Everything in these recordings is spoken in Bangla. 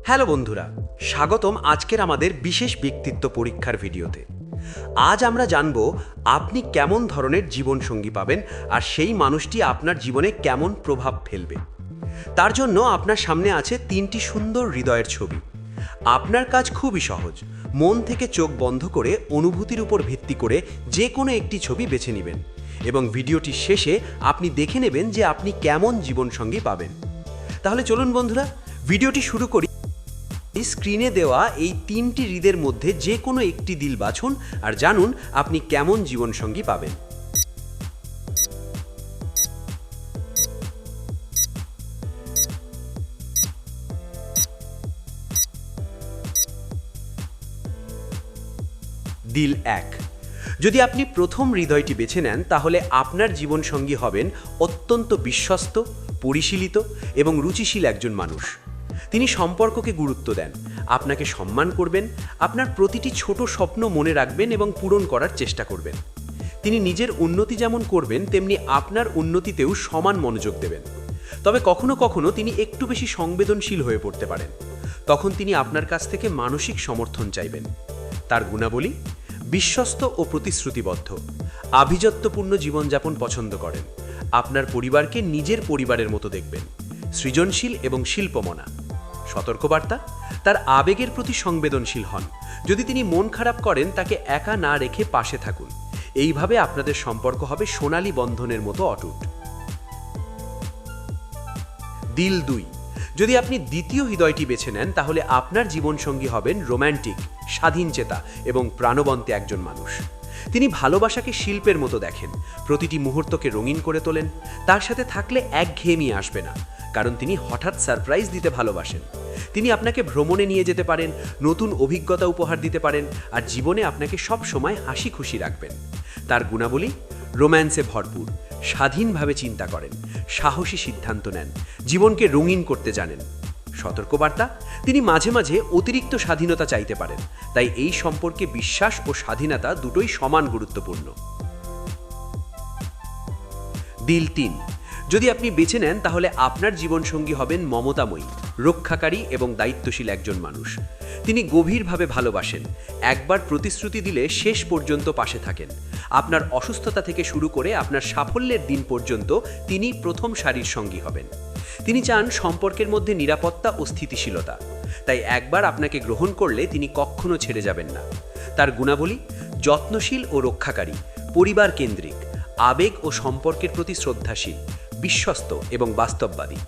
হ্যালো বন্ধুরা, স্বাগতম আজকের আমাদের বিশেষ ব্যক্তিত্ব পরীক্ষার ভিডিওতে। আজ আমরা জানব আপনি কেমন ধরনের জীবনসঙ্গী পাবেন আর সেই মানুষটি আপনার জীবনে কেমন প্রভাব ফেলবে। তার জন্য আপনার সামনে আছে 3টি সুন্দর হৃদয়ের ছবি। আপনার কাজ খুবই সহজ, মন থেকে চোখ বন্ধ করে অনুভূতির উপর ভিত্তি করে যে কোনো একটি ছবি বেছে নেবেন এবং ভিডিওটির শেষে আপনি দেখে নেবেন যে আপনি কেমন জীবনসঙ্গী পাবেন। তাহলে চলুন বন্ধুরা, ভিডিওটি শুরু করি। স্ক্রিনে দেওয়া এই 3টি হৃদের মধ্যে যে কোনো একটি দিল বাছুন আর জানুন আপনি কেমন জীবনসঙ্গী পাবেন। দিল 1। যদি আপনি প্রথম হৃদয়টি বেছে নেন তাহলে আপনার জীবনসঙ্গী হবেন অত্যন্ত বিশ্বস্ত, পরিশীলিত এবং রুচিশীল একজন মানুষ। তিনি সম্পর্ককে গুরুত্ব দেন, আপনাকে সম্মান করবেন, আপনার প্রতিটি ছোট স্বপ্ন মনে রাখবেন এবং পূরণ করার চেষ্টা করবেন। তিনি নিজের উন্নতি যেমন করবেন তেমনি আপনার উন্নতিতেও সমান মনোযোগ দেবেন। তবে কখনো কখনো তিনি একটু বেশি সংবেদনশীল হয়ে পড়তে পারেন। তখন তিনি আপনার কাছ থেকে মানসিক সমর্থন চাইবেন। তার গুণাবলী: বিশ্বস্ত ও প্রতিশ্রুতিবদ্ধ, আভিজাত্যপূর্ণ জীবনযাপন পছন্দ করেন, আপনার পরিবারকে নিজের পরিবারের মতো দেখবেন, সৃজনশীল এবং শিল্পমনা। সতর্কবার্তা: তার আবেগের প্রতি সংবেদনশীল হন। যদি তিনি মন খারাপ করেন তাকে একা না রেখে পাশে থাকুন। এইভাবে আপনাদের সম্পর্ক হবে সোনালী বন্ধনের মতো অটুট। দিল 2। যদি আপনি দ্বিতীয় হৃদয়টি বেছে নেন তাহলে আপনার জীবনসঙ্গী হবেন রোম্যান্টিক, স্বাধীনচেতা এবং প্রাণবন্ত একজন মানুষ। তিনি ভালোবাসাকে শিল্পের মতো দেখেন, প্রতিটি মুহূর্তকে রঙিন করে তোলেন। তার সাথে থাকলে একঘেয়েমি আসবে না, কারণ তিনি হঠাৎ সারপ্রাইজ দিতে ভালোবাসেন। তিনি আপনাকে ভ্রমণে নিয়ে যেতে পারেন, নতুন অভিজ্ঞতা উপহার দিতে পারেন আর জীবনে আপনাকে সব সময় হাসি খুশি রাখবেন। তার গুণাবলী: রোম্যান্সে ভরপুর, স্বাধীনভাবে চিন্তা করেন, সাহসী সিদ্ধান্ত নেন, জীবনকে রঙিন করতে জানেন। সতর্কবার্তা: তিনি মাঝে মাঝে অতিরিক্ত স্বাধীনতা চাইতে পারেন, তাই এই সম্পর্কে বিশ্বাস ও স্বাধীনতা দুটোই সমান গুরুত্বপূর্ণ। দিল 3। যদি আপনি বেছে নেন তাহলে আপনার জীবনসঙ্গী হবেন মমতাময়ী, রক্ষাকারী এবং দায়িত্বশীল একজন মানুষ। তিনি গভীরভাবে ভালোবাসেন, একবার প্রতিশ্রুতি দিলে শেষ পর্যন্ত পাশে থাকেন। আপনার অসুস্থতা থেকে শুরু করে আপনার সাফল্যের দিন পর্যন্ত তিনি প্রথম সারির সঙ্গী হবেন। তিনি চান সম্পর্কের মধ্যে নিরাপত্তা ও স্থিতিশীলতা, তাই একবার আপনাকে গ্রহণ করলে তিনি কখনো ছেড়ে যাবেন না। তার গুণাবলী: যত্নশীল ও রক্ষাকারী, পরিবার কেন্দ্রিক, আবেগ ও সম্পর্কের প্রতি শ্রদ্ধাশীল, বিশ্বস্ত এবং বাস্তববাদী।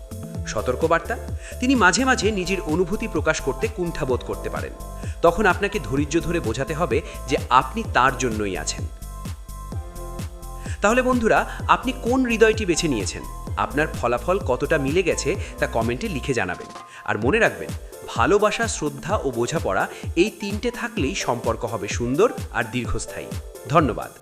সতর্কবার্তা: তিনি মাঝে মাঝে নিজের অনুভূতি প্রকাশ করতে কুণ্ঠাবোধ করতে পারেন। তখন আপনাকে ধৈর্য ধরে বোঝাতে হবে যে আপনি তার জন্যই আছেন। তাহলে বন্ধুরা, আপনি কোন হৃদয়টি বেছে নিয়েছেন? আপনার ফলাফল কতটা মিলে গেছে তা কমেন্টে লিখে জানাবেন। আর মনে রাখবেন, ভালোবাসা, শ্রদ্ধা ও বোঝাপড়া এই 3টে থাকলেই সম্পর্ক হবে সুন্দর আর দীর্ঘস্থায়ী। ধন্যবাদ।